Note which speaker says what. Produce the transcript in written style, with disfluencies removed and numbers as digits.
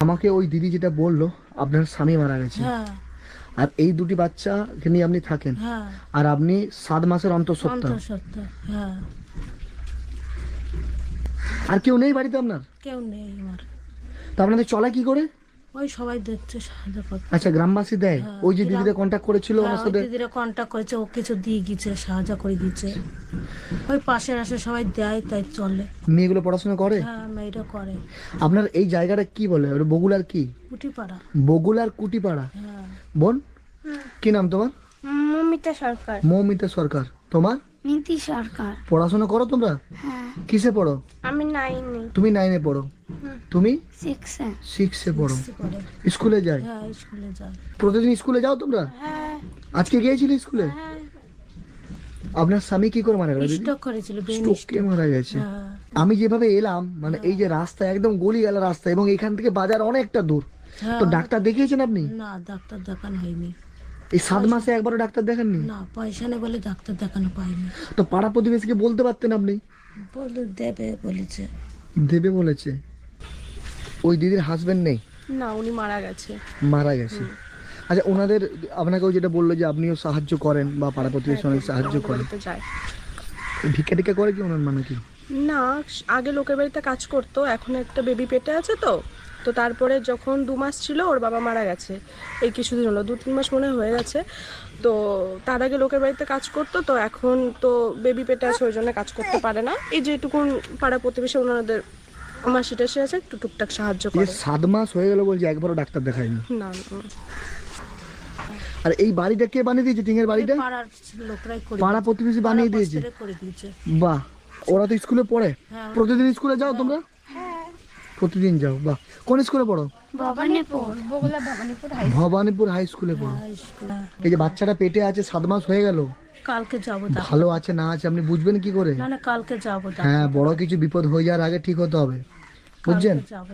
Speaker 1: আমাকে ওই দিদি যেটা বললো আপনার স্বামী মারা গেছে,
Speaker 2: হ্যাঁ
Speaker 1: আর এই দুটি বাচ্চাকে নিয়ে আপনি থাকেন,
Speaker 2: হ্যাঁ
Speaker 1: আর আপনি 7 মাসের অন্তঃসত্ত্বা।
Speaker 2: অন্তঃসত্ত্বা, হ্যাঁ।
Speaker 1: আর কেউ নেই বাড়িতে আপনার?
Speaker 2: কেউ নেই আমার।
Speaker 1: তা আপনাদের চলা কি করে?
Speaker 2: ওই সবাই দেখছে, সাহায্য করছে।
Speaker 1: আচ্ছা, গ্রামবাসী দেয়?
Speaker 2: হ্যাঁ,
Speaker 1: ওই যে দিদিরা কন্ট্যাক্ট করেছিল
Speaker 2: হ্যাঁ
Speaker 1: ওনার
Speaker 2: ওই
Speaker 1: সাথে?
Speaker 2: দিদিরা কন্ট্যাক্ট করেছে, ও কিছু দিয়ে গেছে, সাহায্য করে দিচ্ছে। ওই পাশের আসে সবাই দেয়, তাই চলে।
Speaker 1: মেয়েগুলো পড়াশোনা করে?
Speaker 2: হ্যাঁ মেয়েরা করে।
Speaker 1: আপনার এই জায়গাটা কি বলে, ওটা বগুলার কি?
Speaker 2: কুটিপাড়া।
Speaker 1: বগুলার কুটিপাড়া।
Speaker 2: হ্যাঁ।
Speaker 1: বোন, কি নাম তোমার?
Speaker 3: মমিতা সরকার।
Speaker 1: মৌমিতা সরকার। তোমার?
Speaker 3: নীতি সরকার।
Speaker 1: পড়াশোনা করো তোমরা?
Speaker 3: হ্যাঁ।
Speaker 1: কিসে পড়ো?
Speaker 3: আমি 9-এ।
Speaker 1: তুমি 9-এ পড়ো। তুমি
Speaker 3: 6-এ।
Speaker 1: 6-এ পড়ো।
Speaker 2: সে করে।
Speaker 1: স্কুলে যায়?
Speaker 2: হ্যাঁ স্কুলে যায়।
Speaker 1: প্রতিদিন স্কুলে যাও তোমরা?
Speaker 3: হ্যাঁ।
Speaker 1: আজকে গিয়েছিলে স্কুলে?
Speaker 3: হ্যাঁ।
Speaker 1: আপনার স্বামী কি করে মারা গেল দিদি?
Speaker 2: স্টক করেছিল, ব্রেন
Speaker 1: স্ট্রোকে মারা গেছে।
Speaker 2: হ্যাঁ
Speaker 1: আমি যেভাবে এলাম, মানে এই যে রাস্তা একদম গলি গেল রাস্তা, এবং এখান থেকে বাজার অনেকটা দূর,
Speaker 2: হ্যাঁ।
Speaker 1: তো ডাক্তার দেখিয়েছেন আপনি?
Speaker 2: না ডাক্তার দেখানো হয়নি।
Speaker 1: এই 7 মাসে একবারও ডাক্তার দেখাননি?
Speaker 2: না পয়সা নেই বলে ডাক্তার দেখানো পাইনি।
Speaker 1: তো পাড়া প্রতিবেশীকে বলতে পারতেন আপনি?
Speaker 2: বলে দেবে বলেছে।
Speaker 1: দেবে বলেছে। ওই দিদির হাজবেন্ড নেই?
Speaker 4: না, উনি মারা গেছে।
Speaker 1: মারা গেছে। আচ্ছা, ওনাদের আপনাকেও যেটা বললো যে আপনিও সাহায্য করেন বা পাড়া প্রতিবেশী অনেক সাহায্য করেন,
Speaker 4: বাড়িতে যায়
Speaker 1: ভিক্ষা টিক্ষা করে কি ওনার মানে কি?
Speaker 4: না, আগে লোকের বাড়িতে কাজ করতো, এখন একটা বেবি পেটে আছে তো তো তারপরে যখন 2 মাস ছিল ওর বাবা মারা গেছে। এই কিছুদিন হলো, 2-3 মাস মনে হয়ে গেছে। তো তার আগে লোকের বাড়িতে কাজ করতো, তো এখন তো বেবি পেটে আছে, ওই জন্য কাজ করতে পারে না। এই যেটুকুন পাড়া প্রতিবেশী ওনাদের মাসি টাসি আছে, একটু টুকটাক সাহায্য
Speaker 1: এই যে
Speaker 4: করে।
Speaker 1: 7 মাস হয়ে গেল বলছে, একবারও ডাক্তার দেখায়নি।
Speaker 4: না না।
Speaker 1: আর এই বাড়িটা কে বানিয়ে দিয়েছে, টিঙের বাড়িটা?
Speaker 2: পাড়ার লোকরাই করে
Speaker 1: পাড়া
Speaker 2: দিয়েছে।
Speaker 1: প্রতিবেশী বানিয়ে দিয়েছে?
Speaker 2: পাড়া করে দিয়েছে।
Speaker 1: বাহ, ওরা তো স্কুলে পড়ে?
Speaker 2: হ্যাঁ।
Speaker 1: প্রতিদিন স্কুলে যাও তোমরা? প্রতিদিন যাও, বাহ। কোন স্কুলে পড়ো?
Speaker 3: ভবানীপুর।
Speaker 1: ভবানীপুর হাই স্কুলে পড়ো।
Speaker 2: হ্যাঁ, স্কুলে।
Speaker 1: এই যে বাচ্চাটা পেটে আছে 7 মাস হয়ে গেল,
Speaker 2: কালকে যাবো
Speaker 1: ভালো আছে না আছে আপনি বুঝবেন কি করে?
Speaker 2: না না কালকে যাবো
Speaker 1: হ্যাঁ, বড় কিছু বিপদ হয়ে যাওয়ার আগে ঠিক হতে হবে, বুঝছেন?
Speaker 2: যাবো